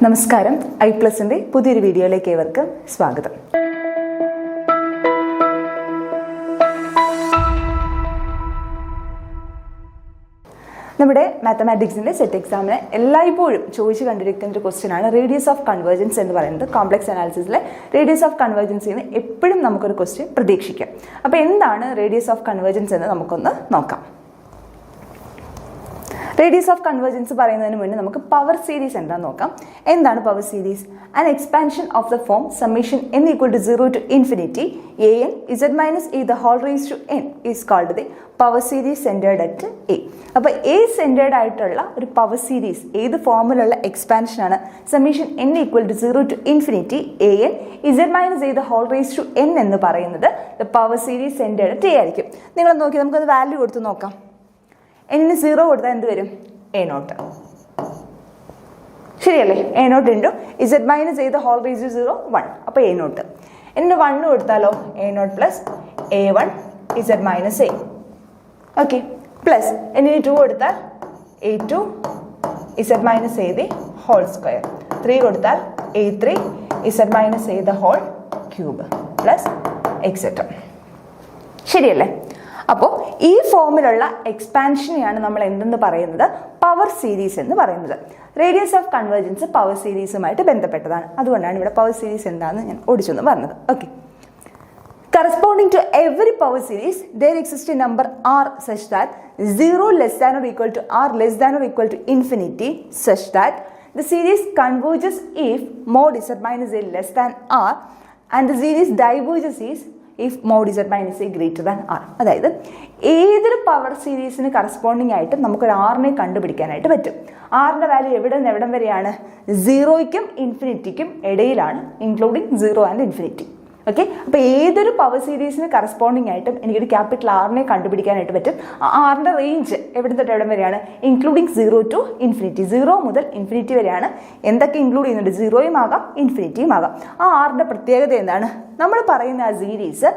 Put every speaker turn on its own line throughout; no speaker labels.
നമസ്കാരം, ഐപ്ലസിന്റെ പുതിയൊരു വീഡിയോയിലേക്ക് ഏവർക്കും സ്വാഗതം. നമ്മുടെ മാത്തമാറ്റിക്സിന്റെ സെറ്റ് എക്സാമിന് എല്ലായ്പ്പോഴും ചോദിച്ചു കണ്ടിരിക്കുന്ന ഒരു ക്വസ്റ്റ്യൻ ആണ് റേഡിയസ് ഓഫ് കൺവേർജൻസ് എന്ന് പറയുന്നത്. കോംപ്ലക്സ് അനാലിസിസിലെ റേഡിയസ് ഓഫ് കൺവേർജൻസിൽ നിന്ന് എപ്പോഴും നമുക്കൊരു ക്വസ്റ്റ്യൻ പ്രതീക്ഷിക്കാം. അപ്പോൾ എന്താണ് റേഡിയസ് ഓഫ് കൺവേർജൻസ് എന്ന് നമുക്കൊന്ന് നോക്കാം. റേഡിയസ് ഓഫ് കൺവേർജൻസ് പറയുന്നതിന് മുന്നേ നമുക്ക് പവർ സീരീസ് എന്താണെന്ന് നോക്കാം. എന്താണ് power series? An expansion of the form summation n equal to 0 to infinity an z minus e the whole raised to n is called the power series centered at a. അപ്പോൾ a centred ആയിട്ടുള്ള ഒരു power series ഏത് ഫോമിലുള്ള expansion ആണ്? Summation n equal to 0 to infinity an z minus e the whole raised to n എന്ന് പറയുന്നത് the power series centered at a ആയിരിക്കും. നിങ്ങൾ നോക്കി നമുക്കത് വാല്യൂ കൊടുത്ത് നോക്കാം. n 0 കൊടുത്താൽ എന്ത് വരും? a0. ശരിയല്ലേ? a0 ഇൻറ്റു z മൈനസ് ചെയ്ത് ഹോൾ റേസ് ടു 0 1. അപ്പോൾ a0. n 1 കൊടുത്താലോ a0 plus a1 z minus a. Okay, plus n 2 കൊടുത്താൽ a2 z minus a the whole square. 3 കൊടുത്താൽ a3 z minus a the whole cube plus etcetera. ശരിയല്ലേ? അപ്പോൾ ഈ ഫോമിലുള്ള എക്സ്പാൻഷനെയാണ് നമ്മൾ എന്തെന്ന് പറയുന്നത്? പവർ സീരീസ് എന്ന് പറയുന്നത്. റേഡിയസ് ഓഫ് കൺവേർജൻസ് പവർ സീരീസുമായിട്ട് ബന്ധപ്പെട്ടതാണ്. അതുകൊണ്ടാണ് ഇവിടെ പവർ സീരീസ് എന്താണെന്ന് ഞാൻ ഓടിച്ചെന്ന് പറഞ്ഞത്. Okay, corresponding to every power series there exists a number r such that 0 less than or equal to r less than or equal to infinity such that the series converges if mod z minus a less than r and the series diverges is if mod z minus A greater than R. അതായത് ഏതൊരു power സീരീസിന് corresponding ആയിട്ട് നമുക്കൊരു ആറിനെ കണ്ടുപിടിക്കാനായിട്ട് പറ്റും. ആറിൻ്റെ value എവിടെ നിന്ന് എവിടം വരെയാണ്? 0ക്കും ഇൻഫിനിറ്റിക്കും ഇടയിലാണ്, ഇൻക്ലൂഡിങ് 0 ആൻഡ് ഇൻഫിനിറ്റി. ഓക്കെ, അപ്പോൾ ഏതൊരു പവർ സീരീസിന് കറസ്പോണ്ടിങ് ആയിട്ടും എനിക്കൊരു ക്യാപിറ്റൽ ആറിനെ കണ്ടുപിടിക്കാനായിട്ട് പറ്റും. ആറിൻ്റെ റേഞ്ച് എവിടെ തൊട്ട് എവിടം വരെയാണ്? Including 0 to infinity. 0 മുതൽ ഇൻഫിനിറ്റി വരെയാണ്. എന്തൊക്കെ ഇൻക്ലൂഡ് ചെയ്യുന്നുണ്ട്? 0യും ആകാം, ഇൻഫിനിറ്റിയും ആകാം. ആ ആറിൻ്റെ പ്രത്യേകത എന്താണ്? നമ്മൾ പറയുന്ന ആ സീരീസ്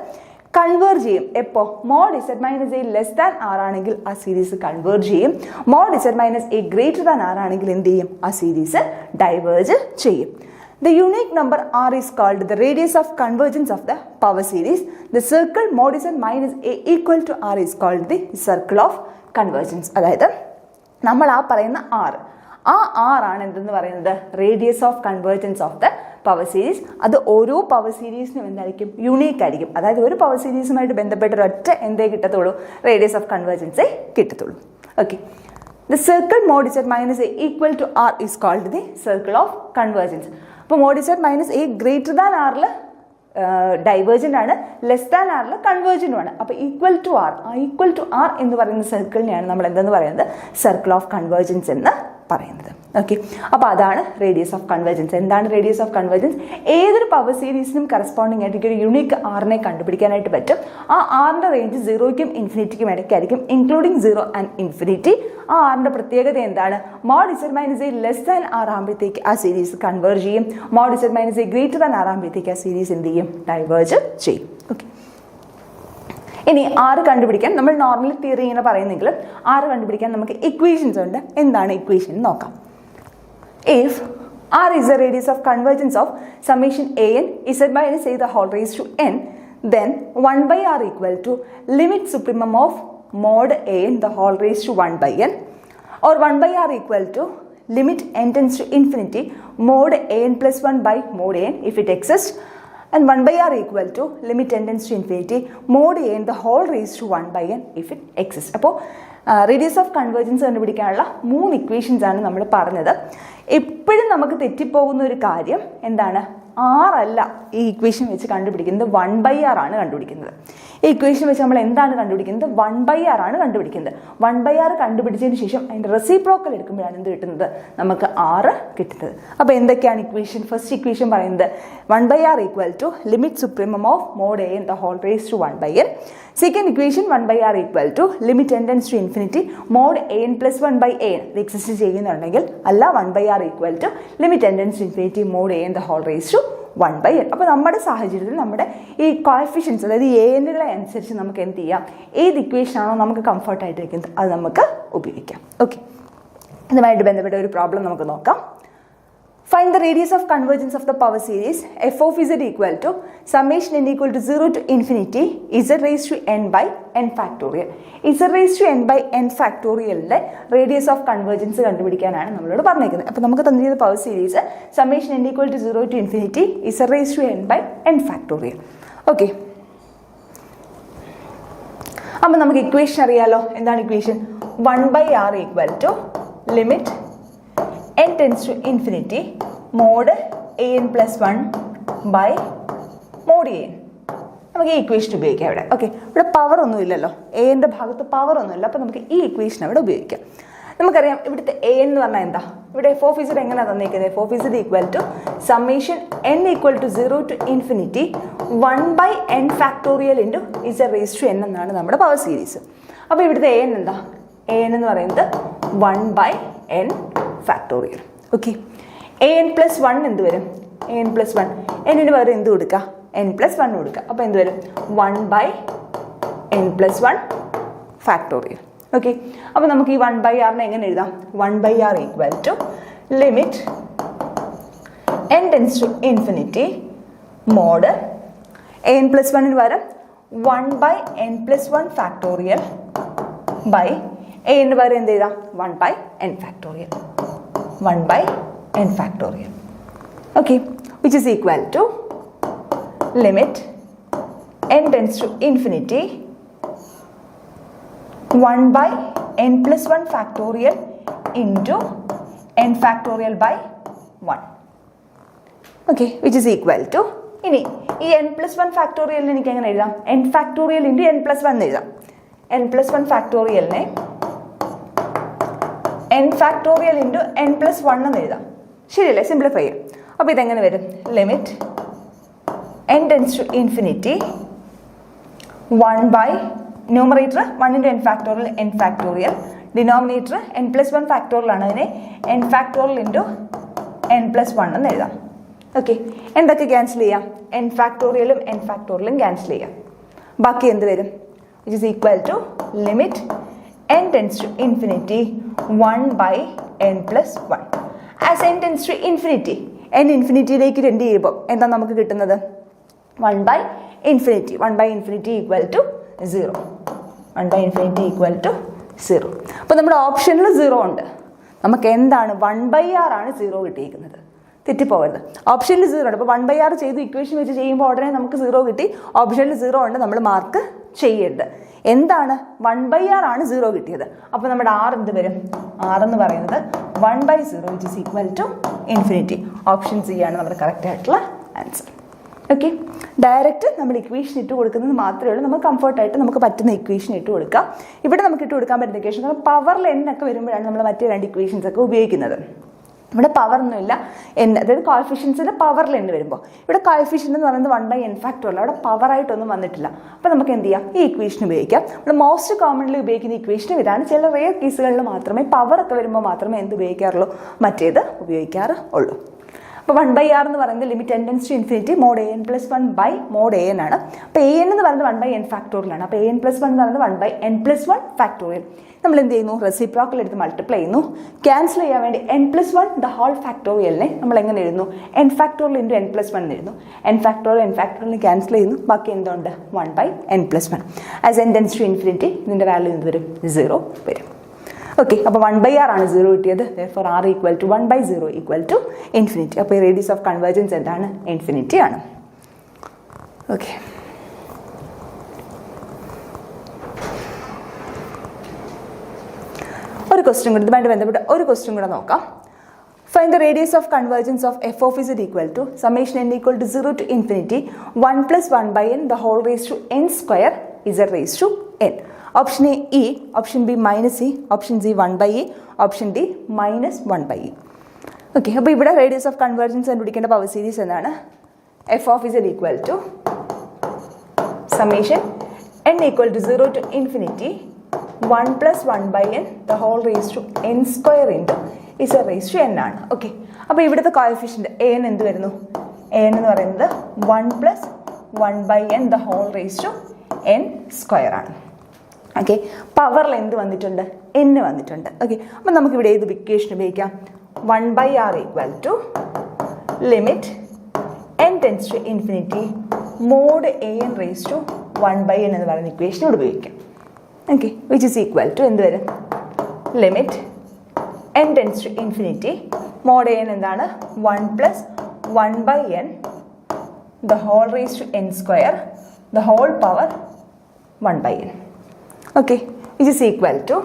കൺവേർജ് ചെയ്യും. എപ്പോൾ? Mod z minus A less than R ആണെങ്കിൽ ആ സീരീസ് കൺവേർജ് ചെയ്യും. Mod z minus A greater than R ആണെങ്കിൽ എന്ത് ചെയ്യും? ആ സീരീസ് ഡൈവേർജ് ചെയ്യും. The unique number r is called the radius of convergence of the power series. The circle mod z minus a equal to r is called the circle of convergence. അതായത് നമ്മൾ ആ പറയുന്ന r, ആ r ആണ് എന്തെന്ന് പറയുന്നത്? Radius of convergence of the power series. അത് ഓരോ പവർ സീരീസിനും എന്തായിരിക്കും? യുണീക്ക് ആയിരിക്കും. അതായത് ഒരു പവർ സീരീസുമായിട്ട് ബന്ധപ്പെട്ട ഒരൊറ്റ എന്തേ കിട്ടത്തുള്ളൂ? റേഡിയസ് ഓഫ് കൺവേർജൻസേ കിട്ടത്തുള്ളൂ. Okay, the circle mod z minus a equal to r is called the circle of convergence. അപ്പോൾ mod z minus A greater than ആറിൽ ഡൈവേർജൻ്റ് ആണ്, ലെസ് ദാൻ ആറിൽ കൺവേർജൻ്റും ആണ്. അപ്പോൾ ഈക്വൽ ടു ആർ, ആ ഈക്വൽ ടു ആർ എന്ന് പറയുന്ന സർക്കിളിനെയാണ് നമ്മൾ എന്തെന്ന് പറയുന്നത്? സർക്കിൾ ഓഫ് കൺവേർജൻസ് എന്ന് പറയുന്നത്. ഓക്കെ, അപ്പോൾ അതാണ് റേഡിയസ് ഓഫ് കൺവേർജൻസ്. എന്താണ് റേഡിയസ് ഓഫ് കൺവേർജൻസ്? ഏതൊരു പവർ സീരീസിനും കറസ്പോണ്ടിങ് ആയിട്ട് ഒരു യുണീക്ക് ആറിനെ കണ്ടുപിടിക്കാനായിട്ട് പറ്റും. ആ ആറിൻ്റെ റേഞ്ച് 0ക്കും ഇൻഫിനിറ്റിക്കും ഇടയ്ക്കായിരിക്കും, ഇൻക്ലൂഡിങ് 0 ആൻഡ് ഇൻഫിനിറ്റി. ആ ആറിൻ്റെ പ്രത്യേകത എന്താണ്? Mod z minus A less than R ആകുമ്പോഴത്തേക്ക് ആ സീരീസ് കൺവേർജ് ചെയ്യും. Mod z minus A greater than R ആകുമ്പോഴത്തേക്ക് ആ സീരീസ് എന്ത് ചെയ്യും? ഡൈവേർജ് ചെയ്യും. ഓക്കെ, ഇനി ആറ് കണ്ടുപിടിക്കാൻ നമ്മൾ നോർമൽ തിയറി ഇങ്ങനെ പറയുന്നെങ്കിലും ആറ് കണ്ടുപിടിക്കാൻ നമുക്ക് ഇക്വേഷൻസ് ഉണ്ട്. എന്താണ് ഇക്വേഷൻ നോക്കാം. If r is the radius of convergence of summation an z minus a the whole raised to n, then 1 by r equal to limit supremum of mod an the whole raised to 1 by n, or 1 by r equal to limit n tends to infinity mod an plus 1 by mod an if it exists, and 1 by r equal to limit n tends to infinity mod an the whole raised to 1 by n if it exists. അപ്പോൾ radius of convergence കണ്ടുപിടിക്കാനുള്ള 3 equations ആണ് നമ്മൾ പറഞ്ഞത്. എപ്പോഴും നമുക്ക് തെറ്റിപ്പോകുന്ന ഒരു കാര്യം എന്താണ്? ആറല്ല ഈ ഇക്വേഷൻ വെച്ച് കണ്ടുപിടിക്കുന്നത്, 1 by r ആണ് കണ്ടുപിടിക്കുന്നത്. ഈ ഇക്വേഷൻ വെച്ച് നമ്മൾ എന്താണ് കണ്ടുപിടിക്കുന്നത്? 1 by r ആണ് കണ്ടുപിടിക്കുന്നത്. 1 by r കണ്ടുപിടിച്ചതിന് ശേഷം അതിൻ്റെ റെസിപ്രോക്കൽ എടുക്കുമ്പോഴാണ് എന്ത് കിട്ടുന്നത്? നമുക്ക് r കിട്ടുന്നത്. അപ്പോൾ എന്തൊക്കെയാണ് ഇക്വേഷൻ? ഫസ്റ്റ് ഇക്വേഷൻ പറയുന്നത് 1 by r equal to limit supremum of mod a the whole raised to 1 by n. Second equation 1 by r equal to limit n tends to infinity mod an plus 1 by an. ഇത് exist ചെയ്യുന്നുണ്ടെങ്കിൽ അല്ല, 1 by r equal to limit n tends to infinity mod an the whole raised to 1 by n. അപ്പോൾ നമ്മുടെ സാഹചര്യത്തിൽ നമ്മുടെ ഈ coefficients, അതായത് എന്നുകളെ അനുസരിച്ച് നമുക്ക് എന്ത് ചെയ്യാം? ഏത് ഇക്വേഷൻ ആണോ നമുക്ക് കംഫർട്ടായിട്ടിരിക്കുന്നത് അത് നമുക്ക് ഉപയോഗിക്കാം. ഓക്കെ, ഇതുമായിട്ട് ബന്ധപ്പെട്ട ഒരു പ്രോബ്ലം നമുക്ക് നോക്കാം. Find the radius of convergence of the power series f of z equal to summation n equal to 0 to infinity z raised to n by n factorial. Z raised to n by n factorialന്റെ radius of convergence കണ്ടുപിടിക്കാനാണ് നമ്മളോട് പറഞ്ഞിരിക്കുന്നത്. അപ്പോൾ നമുക്ക് തന്നിരിക്കുന്ന power series summation n equal to 0 to infinity z raised to n by n factorial. Okay, അപ്പോൾ നമുക്ക് equation അറിയാലോ. എന്താണ് equation? 1/r equal to limit n tends to infinity mod an plus 1 by mod an. നമുക്ക് ഈ equation ഉപയോഗിക്കാം ഇവിടെ. Okay, ഇവിടെ power ഒന്നും ഇല്ലല്ലോ, എൻ്റെ ഭാഗത്ത് പവർ ഒന്നുമില്ല. അപ്പോൾ നമുക്ക് ഈ ഇക്വേഷൻ അവിടെ ഉപയോഗിക്കാം. നമുക്കറിയാം ഇവിടുത്തെ എ എന്ന് പറഞ്ഞാൽ എന്താ? ഇവിടെ എഫ് ഓഫ് ഇസഡ് എങ്ങനെയാണ് തന്നിരിക്കുന്നത്? F of Z equal to summation n equal to 0 to infinity 1/n factorial into Z raise to n എന്നാണ് നമ്മുടെ പവർ സീരീസ്. അപ്പോൾ ഇവിടുത്തെ എ എന്താ? എ എന്ന് പറയുന്നത് 1/n factorial. Okay, an plus 1 എന്ത് വരും? an പ്ലസ് 1 എന്നിന് പകരം എന്ത് കൊടുക്കുക? n പ്ലസ് 1 കൊടുക്കുക. അപ്പോൾ എന്ത് വരും? 1/n plus 1 factorial. ഓക്കെ, അപ്പോൾ നമുക്ക് ഈ 1/r എങ്ങനെ എഴുതാം? 1/r equal to limit n tends to infinity mod an plus 1 പകരം 1/n plus 1 factorial by a ന് പകരം എന്ത് എഴുതാം? 1/n factorial. 1/n factorial. Okay, which is equal to limit n tends to infinity 1/n plus 1 factorial into n factorial by 1. Okay, which is equal to ഇനി ഈ n plus 1 factorial എനിക്ക് എങ്ങനെ എഴുതാം? n factorial into n plus 1 എഴുതാം. n plus 1 factorialനെ n factorial into n plus 1 എന്ന് എഴുതാം. ശരിയല്ലേ? സിംപ്ലിഫൈ ചെയ്യാം. അപ്പോൾ ഇതെങ്ങനെ വരും? Limit n tends to infinity 1 by numerator 1 into n factorial n factorial, denominator n plus 1 factorial ആണ്, അതിനെ n factorial into n plus 1 എന്ന് എഴുതാം. ഓക്കെ, എന്തൊക്കെ ക്യാൻസൽ ചെയ്യാം? n ഫാക്ടോറിയലും n ഫാക്ടോറിയലും ക്യാൻസൽ ചെയ്യാം. ബാക്കി എന്ത് വരും? Which is equal to limit n tends to infinity 1/n plus 1. As n tends to infinity, n ഇൻഫിനിറ്റിയിലേക്ക് ടെൻഡ് ചെയ്യുമ്പോൾ എന്താ നമുക്ക് കിട്ടുന്നത്? 1/infinity. 1/infinity equal to 0. 1/infinity equal to 0. അപ്പോൾ നമ്മുടെ ഓപ്ഷനിൽ 0 ഉണ്ട്. നമുക്ക് എന്താണ്? 1/r ആണ് 0 കിട്ടിയിരിക്കുന്നത്. തെറ്റിപ്പോകരുത്. ഓപ്ഷനിൽ 0 ഉണ്ട്. അപ്പോൾ 1/r ചെയ്ത് ഇക്വേഷൻ വെച്ച് ചെയ്യുമ്പോൾ ഉടനെ നമുക്ക് 0 കിട്ടി. ഓപ്ഷനിൽ 0 ഉണ്ട്, നമ്മൾ മാർക്ക് ചെയ്യരുത്. എന്താണ്? 1/r ആണ് 0 കിട്ടിയത്. അപ്പോൾ നമ്മുടെ r എന്ത് വരും? r എന്ന് പറയുന്നത് 1/0 which is equal to infinity. Option C ആണ് നമ്മുടെ കറക്റ്റ് ആയിട്ടുള്ള ആൻസർ. ഓക്കെ, ഡയറക്റ്റ് നമ്മൾ ഇക്വേഷൻ ഇട്ട് കൊടുക്കുന്നത് മാത്രമേ ഉള്ളൂ. നമുക്ക് കംഫർട്ടായിട്ട് നമുക്ക് പറ്റുന്ന ഇക്വേഷൻ ഇട്ട് കൊടുക്കാം. ഇവിടെ നമുക്ക് ഇട്ട് കൊടുക്കാൻ പറ്റുന്ന ഇക്വേഷൻ കാരണം പവറിൽ n ഒക്കെ വരുമ്പോഴാണ് നമ്മൾ മറ്റേ രണ്ട് ഇക്വേഷൻസ് ഒക്കെ ഉപയോഗിക്കുന്നത്. ഇവിടെ പവർ ഒന്നുമില്ല, n അതായത് കോഎഫിഷ്യൻസിൻ്റെ പവറിൽ n വരുമ്പോൾ ഇവിടെ കോഎഫിഷ്യൻ്റ് എന്ന് പറയുന്നത് 1/n ഫാക്ടോറിയൽ, അവിടെ പവറായിട്ടൊന്നും വന്നിട്ടില്ല. അപ്പോൾ നമുക്ക് എന്ത് ചെയ്യാം? ഈ ഇക്വേഷൻ ഉപയോഗിക്കാം. ഇവിടെ മോസ്റ്റ് കോമൺലി ഉപയോഗിക്കുന്ന ഇക്വേഷൻ ഇതാണ്. ചില റെയർ കേസുകളിൽ മാത്രമേ പവറൊക്കെ വരുമ്പോൾ മാത്രമേ എന്ത് ഉപയോഗിക്കാറുള്ളൂ? മറ്റേത് ഉപയോഗിക്കാറുള്ളൂ. അപ്പോൾ 1/r എന്ന് പറയുന്നത് limit n tends to infinity mod an plus 1 by mod an ആണ്. അപ്പോൾ an എന്ന് പറയുന്നത് 1/n ഫാക്ടോറിയലാണ്. അപ്പോൾ an പ്ലസ് 1 എന്ന് പറയുന്നത് 1/n പ്ലസ് 1 ഫാക്ടോറിയൽ. നമ്മൾ എന്ത് ചെയ്യുന്നു? റെസിപ്രോക്കൽ എടുത്ത് മൾട്ടിപ്ലൈ ചെയ്യുന്നു. ക്യാൻസൽ ചെയ്യാൻ വേണ്ടി n പ്ലസ് 1 ദ ഹോൾ ഫാക്ടോറിയലിനെ നമ്മൾ എങ്ങനെ എഴുതുന്നു? n factorial into n plus 1 എഴുതുന്നു. n ഫാക്ടോറിയലിനെ ക്യാൻസൽ ചെയ്യുന്നു. ബാക്കി എന്തുണ്ട്? 1/n plus 1. As n tends to infinity ഇതിൻ്റെ വാല്യൂ എന്ത് വരും? 0 വരും. ഓക്കെ, അപ്പോൾ 1/r ആണ് 0 കിട്ടിയത്. For r equal to 1/0 equal to infinity. അപ്പോൾ ഈ റേഡിയസ് ഓഫ് കൺവേർജൻസ് എന്താണ്? ഇൻഫിനിറ്റി ആണ്. ഓക്കെ, ഒരു ക്വസ്റ്റ്യൻ കൂടി ഇതുമായിട്ട് ബന്ധപ്പെട്ട് ഒരു ക്വസ്റ്റ്യൻ കൂടെ നോക്കാം. Find the radius of convergence of f of z equal to summation n equal to 0 to infinity 1 plus 1/n the whole raised to n square z raised to n. Option A E, option B minus E, option C 1/e, option D minus 1/e. Okay, അപ്പോൾ ഇവിടെ radius of convergence കണ്ടുപിടിക്കേണ്ട power series എന്നാണ്? f of z equal to summation n equal to 0 to infinity 1 plus 1/n the whole raised to n square into z raised to n ആണ്. Okay, അപ്പോൾ ഇവിടുത്തെ coefficient an എന്ത് വരുന്നു? an എന്ന് പറയുന്നത് 1 plus 1/n the whole raised to n square ആണ്. Okay, പവറിൽ എന്ത് വന്നിട്ടുണ്ട്? n വന്നിട്ടുണ്ട്. ഓക്കെ, അപ്പോൾ നമുക്കിവിടെ ഏത് ഇക്വേഷൻ ഉപയോഗിക്കാം? 1/r equal to limit n tends to infinity mod an raise to 1/n എന്ന് പറയുന്ന ഇക്വേഷൻ ഉപയോഗിക്കാം. Okay, which is equal to എന്ത് വരും? Limit n tends to infinity mod an എന്താണ്? 1 plus 1/n the whole raised to n square the whole power 1/n. Okay, which is equal to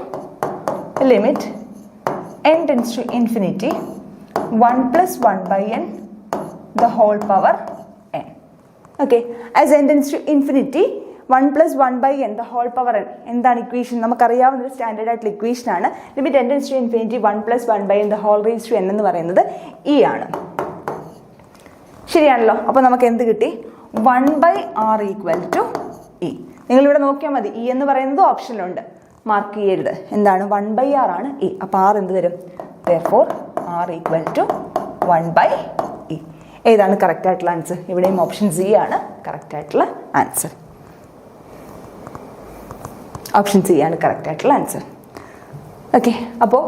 limit n tends to infinity 1 plus 1/n the whole power n. Okay, as n tends to infinity 1 plus 1/n the whole power n എന്താണ് equation? നമുക്കറിയാവുന്ന ഒരു standard ആയിട്ടുള്ള equation ആണ്. Limit n tends to infinity 1 plus 1/n the whole raised to n എന്ന് പറയുന്നത് e ആണ്. ശരിയാണല്ലോ. അപ്പോൾ നമുക്ക് എന്ത് കിട്ടി? 1/r equal to E. നിങ്ങളിവിടെ നോക്കിയാൽ മതി, ഇ എന്ന് പറയുന്നത് ഓപ്ഷനിലുണ്ട്, മാർക്ക് ചെയ്യരുത്. എന്താണ്? 1/r ആണ് ഇ. അപ്പോൾ ആർ എന്ത് വരും? therefore r equal to 1/e. ഏതാണ് കറക്റ്റ് ആയിട്ടുള്ള ആൻസർ? ഇവിടെയും ഓപ്ഷൻ സി ആണ് കറക്റ്റ് ആയിട്ടുള്ള ആൻസർ. ഓപ്ഷൻ സി ആണ് കറക്റ്റ് ആയിട്ടുള്ള ആൻസർ. ഓക്കെ, അപ്പോൾ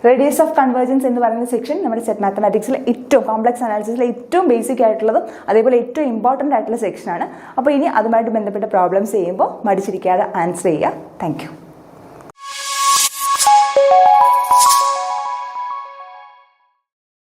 റേഡിയസ് ഓഫ് കൺവേർജൻസ് എന്ന് പറയുന്ന സെക്ഷൻ നമ്മുടെ സെറ്റ് മാത്തമാറ്റിക്സിലെ ഏറ്റവും കോംപ്ലക്സ് അനാലിസിസിലെ ഏറ്റവും ബേസിക് ആയിട്ടുള്ളതും അതേപോലെ ഏറ്റവും ഇമ്പോർട്ടൻ്റ് ആയിട്ടുള്ള സെക്ഷനാണ്. അപ്പോൾ ഇനി അതുമായിട്ട് ബന്ധപ്പെട്ട പ്രോബ്ലംസ് ചെയ്യുമ്പോൾ മടിച്ചിരിക്കാതെ ആൻസർ ചെയ്യുക. Thank you.